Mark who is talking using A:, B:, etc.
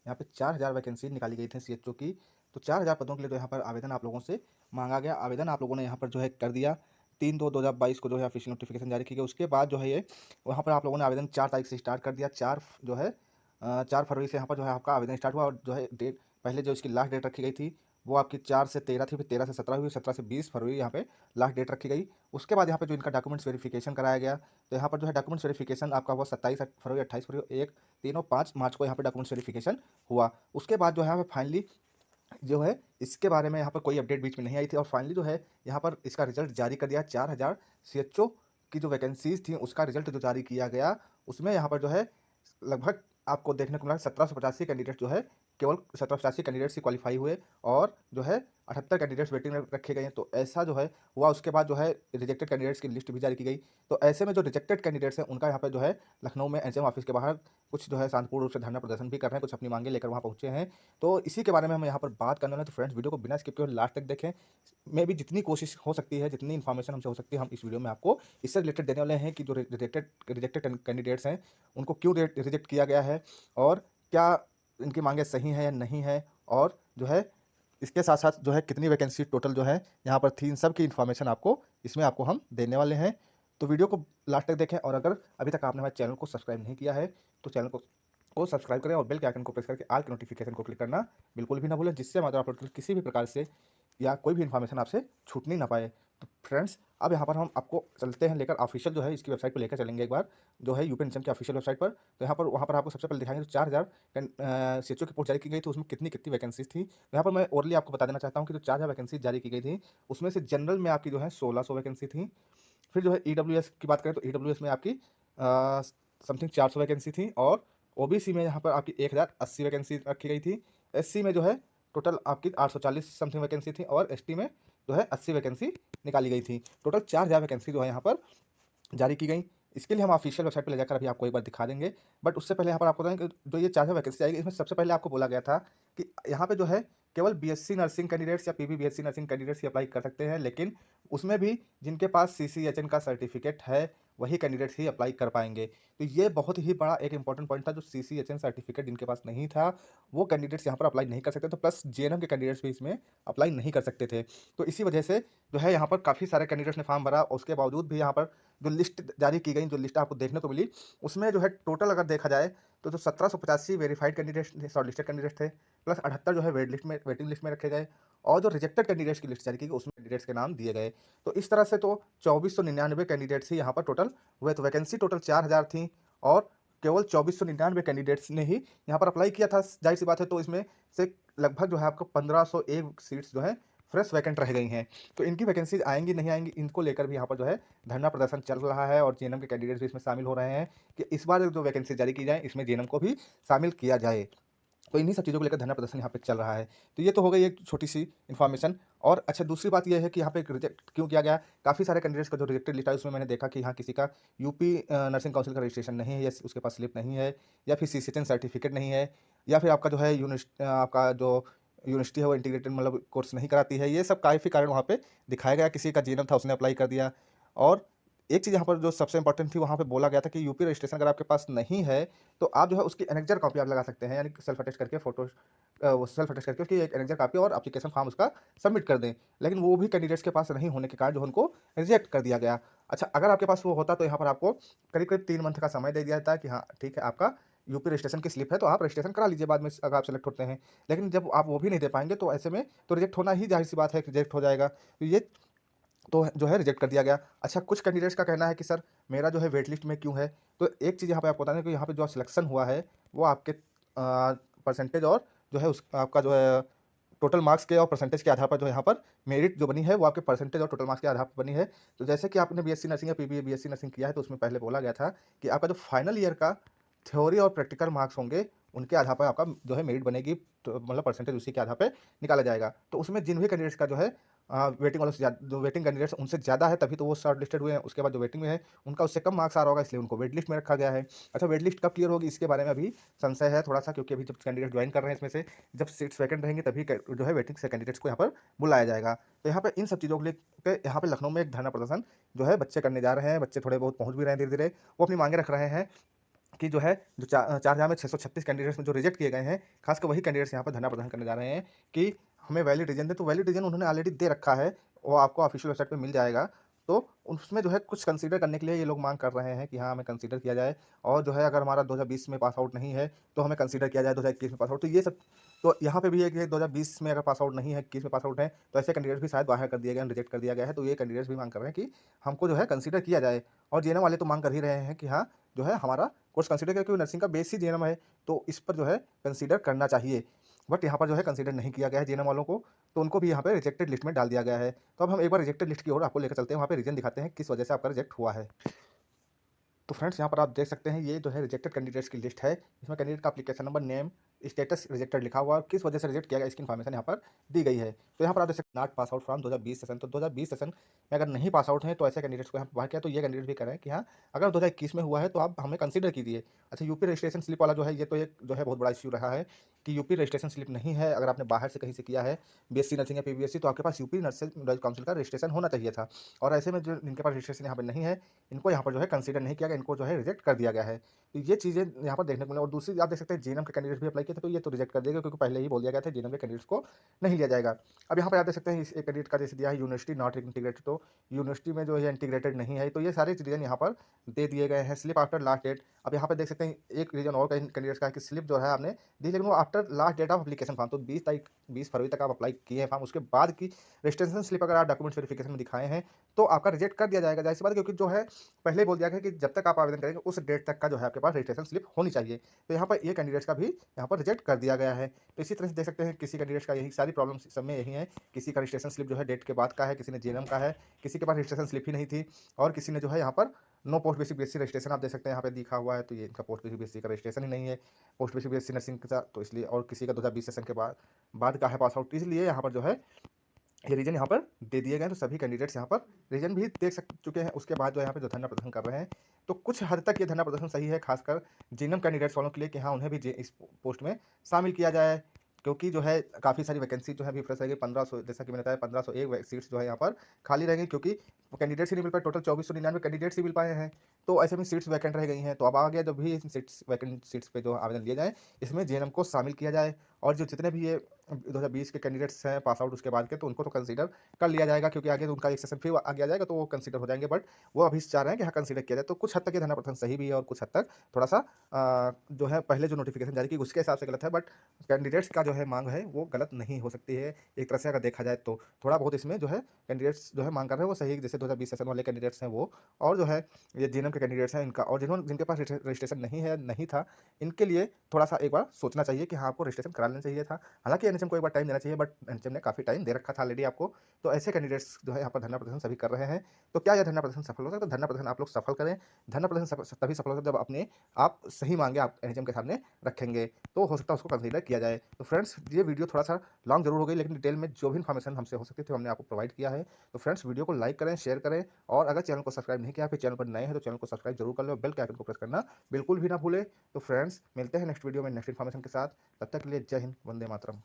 A: यहाँ पे 4000 वैकेंसी निकाली गई थी सीएचओ की। तो 4000 पदों के लिए जो यहाँ पर आवेदन आप लोगों से माँगा गया। आवेदन आप लोगों ने यहाँ पर जो है कर दिया। 3/2/2022 को जो है ऑफिशियल नोटिफिकेशन जारी की गई। उसके बाद जो है ये वहाँ पर आप लोगों ने आवेदन 4 तारीख से स्टार्ट कर दिया। 4 फरवरी से यहाँ पर जो है आपका आवेदन स्टार्ट हुआ और जो है डेट पहले जो इसकी लास्ट डेट रखी गई थी वो आपकी 4 से 13 थी, फिर 13 से 17 हुई, 17 से 20 फरवरी यहाँ पे लास्ट डेट रखी गई। उसके बाद यहाँ पे जो इनका डॉक्यूमेंट्स वेरिफिकेशन कराया गया, तो यहाँ पर जो है डॉक्यूमेंट्स वेरिफिकेशन आपका हुआ 27 फरवरी, 28 फरवरी, 1, 3 और 5 मार्च को यहाँ पे डॉक्यूमेंट्स वेरिफिकेशन हुआ। उसके बाद जो है यहाँ पे फाइनली जो है इसके बारे में यहाँ पर कोई अपडेट बीच में नहीं आई थी और फाइनली जो है यहाँ पर इसका रिजल्ट जारी कर दिया। 4000 सीएचओ की जो वैकेंसीज थी उसका रिजल्ट जो जारी किया गया, उसमें यहाँ पर जो है लगभग आपको देखने को मिला 1785 कैंडिडेट जो है, केवल 1785 कैंडिडेट्स ही क्वालिफाई हुए और जो है 78 कैंडिडेट्स वेटिंग में रखे गए हैं। तो ऐसा जो है हुआ। उसके बाद जो है रिजेक्टेड कैंडिडेट्स की लिस्ट भी जारी की गई। तो ऐसे में जो रिजेक्टेड कैंडिडेट्स हैं उनका यहाँ पर जो है लखनऊ में एनसीएम ऑफिस के बाहर कुछ जो है शांतिपूर्ण रूप से धरना प्रदर्शन भी कर रहे हैं, कुछ अपनी मांगे लेकर वहाँ पहुँचे हैं। तो इसी के बारे में हम यहाँ पर बात करने वाले हैं। तो फ्रेंड्स, वीडियो को बिना स्किप किए लास्ट तक देखें। मैं भी जितनी कोशिश हो सकती है, जितनी इन्फॉर्मेशन हमसे हो सकती है, हम इस वीडियो में आपको इससे रिलेटेड देने वाले हैं कि जो रिजेक्टेड कैंडिडेट्स हैं उनको क्यों रिजेक्ट किया गया है और क्या इनकी मांगे सही हैं या नहीं है, और जो है इसके साथ साथ जो है कितनी वैकेंसी टोटल जो है यहाँ पर थी, इन सब की इन्फॉर्मेशन आपको इसमें आपको हम देने वाले हैं। तो वीडियो को लास्ट तक देखें और अगर अभी तक आपने हमारे चैनल को सब्सक्राइब नहीं किया है तो चैनल को सब्सक्राइब करें और बेल के आइकन को प्रेस करके ऑल के नोटिफिकेशन को क्लिक करना बिल्कुल भी ना भूलें, जिससे हमारा अपलोड किसी भी प्रकार से या कोई भी इन्फॉर्मेशन आपसे छूटनी ना पाए। तो फ्रेंड्स, अब यहाँ पर हम आपको चलते हैं लेकर ऑफिशियल जो है इसकी वेबसाइट पर लेकर चलेंगे एक बार, जो है यूपी एनसीएम की ऑफिशियल वेबसाइट पर। तो यहाँ पर वहाँ पर आपको सबसे पहले दिखाएंगे तो 4000 सीएचओ की पोस्ट जारी की गई थी, उसमें कितनी कितनी वैकेंसीज थी। तो यहाँ पर मैं ओरली आपको बता देना चाहता हूँ कि जो 4000 वैकेंसी जारी की गई थी उसमें से जनरल में आपकी जो है 1600 वैकेंसी थी। फिर जो है ईडब्ल्यूएस की बात करें तो ईडब्ल्यूएस में आपकी समथिंग 400 वैकेंसी थी और ओबीसी में यहाँ पर आपकी 1080 वैकेंसी रखी गई थी। एससी में जो है टोटल आपकी 840 समथिंग वैकेंसी थी और एसटी में जो है 80 वैकेंसी निकाली गई थी। टोटल 4000 वैकेंसी जो है यहाँ पर जारी की गई। इसके लिए हम ऑफिशियल वेबसाइट पे ले जाकर अभी आपको एक बार दिखा देंगे। बट उससे पहले यहाँ पर आपको बताएं कि जो ये 4000 वैकेंसी आएगी इसमें सबसे पहले आपको बोला गया था कि यहाँ पे जो है केवल बीएससी नर्सिंग कैंडिडेट्स या पीबीबीएससी नर्सिंग कैंडिडेट्स ही अप्लाई कर सकते हैं, लेकिन उसमें भी जिनके पास सीसीएचएन का सर्टिफिकेट है वही कैंडिडेट्स ही अप्लाई कर पाएंगे। तो ये बहुत ही बड़ा एक इंपॉर्टेंट पॉइंट था। जो सीसीएचएन सर्टिफिकेट जिनके पास नहीं था वो कैंडिडेट्स यहाँ पर अप्लाई नहीं कर सकते, तो प्लस जेएनएम के कैंडिडेट्स भी इसमें अप्लाई नहीं कर सकते थे। तो इसी वजह से जो है यहाँ पर काफ़ी सारे कैंडिडेट्स ने फॉर्म भरा। उसके बावजूद भी यहाँ पर जो लिस्ट जारी की गई, जो लिस्ट आपको देखने को मिली, उसमें जो है टोटल अगर देखा जाए तो जो 1785 वेरीफाइड कैंडिडेट्स थे, शॉर्ट लिस्टेड कैंडिडेट्स थे, प्लस 78 जो है वेटिंग लिस्ट में रखे गए और जो रिजेक्टेड कैंडिडेट्स की लिस्ट जारी की गई उसमें कैंडिडेट्स के नाम दिए गए। तो इस तरह से तो 2499 कैंडिडेट्स ही यहाँ पर टोटल हुए। तो वैकेंसी टोटल 4000 थी और केवल 2499 कैंडिडेट्स ने ही यहाँ पर अप्लाई किया था। जाहिर सी बात है, तो इसमें से लगभग जो है आपको 1501 सीट्स जो है फ्रेश वैकेंट रह गई हैं। तो इनकी वैकेंसीज आएंगी नहीं आएंगी, इनको लेकर भी यहाँ पर जो है धरना प्रदर्शन चल रहा है और जेएनएम के कैंडिडेट्स भी इसमें शामिल हो रहे हैं कि इस बार जो वैकेंसी जारी की जाए इसमें जेएनएम को भी शामिल किया जाए। तो इन्हीं सब चीज़ों को लेकर धरना प्रदर्शन यहाँ पे चल रहा है। तो ये तो हो गई एक छोटी सी इन्फॉर्मेशन। और अच्छा, दूसरी बात ये है कि यहाँ पे रिजेक्ट क्यों किया गया। काफ़ी सारे कैंडिडेट्स का जो रिजेक्टेड लिस्ट है उसमें मैंने देखा कि यहाँ किसी का यूपी नर्सिंग काउंसिल का रजिस्ट्रेशन नहीं है या उसके पास स्लिप नहीं है या फिर सीसीएचएन सर्टिफिकेट नहीं है या फिर आपका जो है आपका जो यूनिवर्सिटी है वो इंटीग्रेटेड मतलब कोर्स नहीं कराती है। ये सब काफ़ी कारण वहाँ पे दिखाया गया। किसी का जीएनएम था उसने अप्लाई कर दिया। और एक चीज़ यहाँ पर जो सबसे इंपॉर्टेंट थी, वहाँ पे बोला गया था कि यूपी रजिस्ट्रेशन अगर आपके पास नहीं है तो आप जो है उसकी एनेक्जर कॉपी आप लगा सकते हैं, यानी सेल्फ अटेस्ट करके फोटो वो सेल्फ अटेस्ट करके उसकी एक एनेक्जर कॉपी और एप्लीकेशन फॉर्म उसका सबमिट कर दें। लेकिन वो भी कैंडिडेट्स के पास नहीं होने के कारण जो उनको रिजेक्ट कर दिया गया। अच्छा, अगर आपके पास वो होता तो यहाँ पर आपको करीब करीब 3 मंथ का समय दे दिया जाता कि हाँ ठीक है, आपका यूपी रजिस्ट्रेशन की स्लिप है तो आप रजिस्ट्रेशन करा लीजिए बाद में अगर आप सेलेक्ट होते हैं। लेकिन जब आप वो भी नहीं दे पाएंगे तो ऐसे में तो रिजेक्ट होना ही जाहिर सी बात है, रिजेक्ट हो जाएगा। तो ये तो जो है रिजेक्ट कर दिया गया। अच्छा, कुछ कैंडिडेट्स का कहना है कि सर मेरा जो है वेट लिस्ट में क्यों है। तो एक चीज़ यहाँ पे आपको बता दें कि यहाँ पे जो सिलेक्शन हुआ है वो आपके परसेंटेज और जो है उस आपका जो है टोटल मार्क्स के और परसेंटेज के आधार पर जो यहाँ पर मेरिट जो बनी है वो आपके परसेंटेज और टोटल मार्क्स के आधार पर बनी है। तो जैसे कि आपने बीएससी नर्सिंग या पीबी बीएससी नर्सिंग किया है तो उसमें पहले बोला गया था कि आपका जो फाइनल ईयर का थ्योरी और प्रैक्टिकल मार्क्स होंगे उनके आधार पर आपका जो है मेरिट बनेगी, तो मतलब परसेंटेज उसी के आधार पर निकाला जाएगा। तो उसमें जिन भी कैंडिडेट्स का जो है वेटिंग वालों से जो वेटिंग कैंडिडेट्स उनसे ज़्यादा है तभी तो वो शॉर्ट लिस्टेड हुए हैं। उसके बाद जो वेटिंग में है उनका उससे कम मार्क्स आ रहा होगा, इसलिए उनको वेट लिस्ट में रखा गया है। अच्छा, वेट लिस्ट कब क्लियर होगी इसके बारे में अभी संशय है थोड़ा सा, क्योंकि अभी जब कैंडिडेट ज्वाइन कर रहे हैं इसमें से जब सीट्स वैकेंट रहेंगी तभी जो है वेटिंग से कैंडिडेट्स को यहाँ पर बुलाया जाएगा। तो यहाँ पर इन सब चीज़ों के लिए यहाँ पर लखनऊ में एक धरना प्रदर्शन जो है बच्चे करने जा रहे हैं। बच्चे थोड़े बहुत पहुँच भी रहे हैं धीरे धीरे, वो अपनी मांगे रख रहे हैं कि जो है जो 4000 में 636 कैंडिडेट्स में जो रिजेक्ट किए गए हैं, खासकर वही कैंडिडेट्स यहाँ पर धरना प्रदर्शन करने जा रहे हैं कि हमें वैलिड रीज़न दें। तो वैलिड रीज़न उन्होंने ऑलरेडी दे रखा है, वो आपको ऑफिशियल वेबसाइट पे मिल जाएगा। तो उसमें जो है कुछ कंसीडर करने के लिए ये लोग माँग कर रहे हैं कि हाँ, हमें कंसीडर किया जाए, और जो है अगर हमारा 2020 में पास आउट नहीं है, तो हमें कंसीडर किया जाए 2021 में पास आउट। तो ये सब तो यहाँ पे भी है कि 2020 में अगर पास आउट नहीं है, 21 में पास आउट है, तो ऐसे कैंडिडेट्स भी शायद बाहर कर दिए गए हैं, रिजेक्ट कर दिया गया है। तो ये कैंडिडेट्स भी माँग कर रहे हैं कि हमको जो है कंसीडर किया जाए, और जेएनएम वाले तो माँग कर ही रहे हैं कि हाँ, जो है हमारा कोर्स कंसीडर किया, क्योंकि नर्सिंग का बेस ही जेएनएम है, तो इस पर जो है कंसीडर करना चाहिए। बट यहाँ पर जो है कंसीडर नहीं किया गया है जेएनएम वालों को, तो उनको भी यहाँ पे रिजेक्टेड लिस्ट में डाल दिया गया है। तो अब हम एक बार रिजेक्टेड लिस्ट की ओर आपको लेकर चलते हैं, वहाँ पे रीज़न दिखाते हैं किस वजह से आपका रिजेक्ट हुआ है। तो फ्रेंड्स यहाँ पर आप देख सकते हैं, ये जो है रिजेक्टेड कैंडिडेट्स की लिस्ट है। इसमें कैंडिडेट का application number, name, status rejected लिखा हुआ है, और किस वजह से रिजेक्ट किया गया इसकी इन्फॉर्मेशन यहाँ पर दी गई है। तो यहाँ पर आप देख सकते हैं not pass out from 2020 session. तो 2020 सेशन में अगर नहीं पास आउट हैं, तो ऐसे कैंडिडेट्स को यहाँ पर बाहर किया। तो ये कैंडिडेट भी कह रहे हैं कि हाँ, अगर 2021 में हुआ है तो आप हमें कंसीडर कीजिए। अच्छा, यूपी रजिस्ट्रेशन स्लिप वाला जो है, ये तो एक जो है बहुत बड़ा इश्यू रहा है कि यूपी रजिस्ट्रेशन स्लिप नहीं है। अगर आपने बाहर से कहीं से किया है बीएससी नर्सिंग या पीबीएससी, तो आपके पास यूपी नर्सिंग काउंसिल का रजिस्ट्रेशन होना चाहिए था, और ऐसे में जो इनके पास रजिस्ट्रेशन यहाँ पर नहीं है, इनको यहाँ पर जो है कंसीडर नहीं किया गया, इनको जो है रिजेक्ट कर दिया गया है। तो ये चीज़ें यहाँ पर देखने को मिली। और दूसरी आप देख सकते हैं जेएनएम के कैंडिडेट भी अप्लाई किए थे, तो ये तो रिजेक्ट कर दिया गया, क्योंकि पहले ही बोल दिया गया था जेएनएम के कैंडिडेट्स को नहीं लिया जाएगा। अब यहाँ पर आप देख सकते हैं इस एक कैंडिडेट का जैसे दिया है यूनिवर्सिटी नॉट इंटीग्रेटेड, तो यूनिवर्सिटी में जो है इंटीग्रेटेड नहीं है। तो ये सारे रीजन यहाँ पर दे दिए गए हैं। स्लिप आफ्टर लास्ट डेट, अब यहाँ पर देख सकते हैं एक रीजन और कैंडिडेट्स का है कि स्लिप जो है आपने दी, लेकिन वो after last date of application form, तो 20 फरवरी तक आप अप्लाई किए हैं फॉर्म, उसके बाद की रजिस्ट्रेशन स्लिप अगर आप डॉक्यूमेंट्स वेरिफिकेशन में दिखाए हैं, तो आपका रिजेक्ट कर दिया जाएगा। जाहिर सी बात है, क्योंकि जो है पहले ही बोल दिया गया कि जब तक आप आवेदन करेंगे उस डेट तक का जो है आपके पास रजिस्ट्रेशन स्लिप होनी चाहिए। तो यहाँ पर ये कैंडिडेट्स का भी यहाँ पर रिजेक्ट कर दिया गया है। तो इसी तरह से देख सकते हैं किसी कैंडिडेट्स का यही सारी प्रॉब्लम सब में यही है, किसी का रजिस्ट्रेशन स्लिप जो है डेट के बाद का है, किसी ने जेएनएम का है, किसी के पास रजिस्ट्रेशन स्लिप ही नहीं थी, और किसी ने जो है यहाँ पर no post basic BSc registration आप देख सकते हैं यहाँ पे दिखा हुआ है। तो ये इनका पोस्ट बेसिक बीएससी का रजिस्ट्रेशन ही नहीं है, पोस्ट बेसिक बीएससी नर्सिंग का, तो इसलिए, और किसी का 2020 सेशन के बाद का है पास आउट, इसलिए यहाँ पर जो है ये रीजन यहाँ पर दे दिए गए हैं। तो सभी कैंडिडेट्स यहाँ पर रीजन भी देख चुके हैं। उसके बाद जो यहाँ पे जो धरना प्रदर्शन कर रहे हैं, तो कुछ हद तक ये धरना प्रदर्शन सही है, खासकर जेएनएम कैंडिडेट्स वालों के लिए कि हाँ, उन्हें भी इस पोस्ट में शामिल किया जाए, क्योंकि जो है काफ़ी सारी वैकेंसी जो है अभी फ्रेश रहेगी। 1500, जैसा कि मैंने बताया, 1501 सीट्स जो है यहाँ पर खाली रहेंगी, क्योंकि कैंडिडेट्स ही नहीं मिल पाए। टोटल 2499 कैंडिडेट्स ही मिल पाए हैं, तो ऐसे में सीट्स वैकेंट रह गई हैं। तो अब आ गया जब भी इन सीट्स वैकेंट सीट्स पे जो आवेदन लिए जाए, इसमें जेएनएम को शामिल किया जाए, और जो जितने भी ये 2020 के कैंडिडेट्स हैं पास आउट उसके बाद के, तो उनको तो कंसीडर कर लिया जाएगा, क्योंकि आगे तो उनका एक सेशन फिर आगे आ जाएगा, तो वो कंसीडर हो जाएंगे। बट वो अभी चाह रहे हैं कि हाँ, कंसीडर किया जाए। तो कुछ हद तक ये धरना प्रदर्शन सही भी है, और कुछ हद तक थोड़ा सा जो है पहले जो नोटिफिकेशन जारी की उसके हिसाब से गलत है। बट कैंडिडेट्स का जो है मांग है वो गलत नहीं हो सकती है, एक तरह से अगर देखा जाए तो थोड़ा बहुत इसमें जो है कैंडिडेट्स जो है मांग कर रहे हैं वो सही है। जैसे 2020 सेशन वाले कैंडिडेट्स हैं वो, और जो है ये जेएनएम के कैंडिडेट्स हैं इनका, और जिनके पास रजिस्ट्रेशन नहीं था, इनके लिए थोड़ा सा एक बार सोचना चाहिए कि हाँ, आपको रजिस्ट्रेशन करा लेना चाहिए था। हालांकि एनएचएम को एक बार टाइम देना चाहिए, बट एनएचएम ने काफ़ी टाइम दे रखा था ऑलरेडी आपको। तो ऐसे कैंडिडेट्स जो है यहाँ पर धरना प्रदर्शन सभी कर रहे हैं। तो क्या यह धरना प्रदर्शन सफल हो सकता है? तो धरना प्रदर्शन आप लोग सफल करें। धरना प्रदर्शन तभी सफल होता है जब अपने आप सही मांगे आप एनएचएम के सामने रखेंगे, तो हो सकता है उसको कंसीडर किया जाए। तो फ्रेंड्स, ये वीडियो थोड़ा सा लॉन्ग जरूर हो गई, लेकिन डिटेल में जो भी इन्फॉर्मेशन हमसे हो सकती थी हमने आपको प्रोवाइड किया है। तो फ्रेंड्स, वीडियो को लाइक करें, शेयर करें, और अगर चैनल को सब्सक्राइब नहीं किया, फिर चैनल पर नए हैं तो चैनल को सब्सक्राइब जरूर कर लो, बेल के आइकन को प्रेस करना बिल्कुल भी ना भूलें। तो फ्रेंड्स, मिलते हैं नेक्स्ट वीडियो में नेक्स्ट इन्फॉर्मेशन के साथ। तब तक के लिए जय हिंद, वंदे मातरम।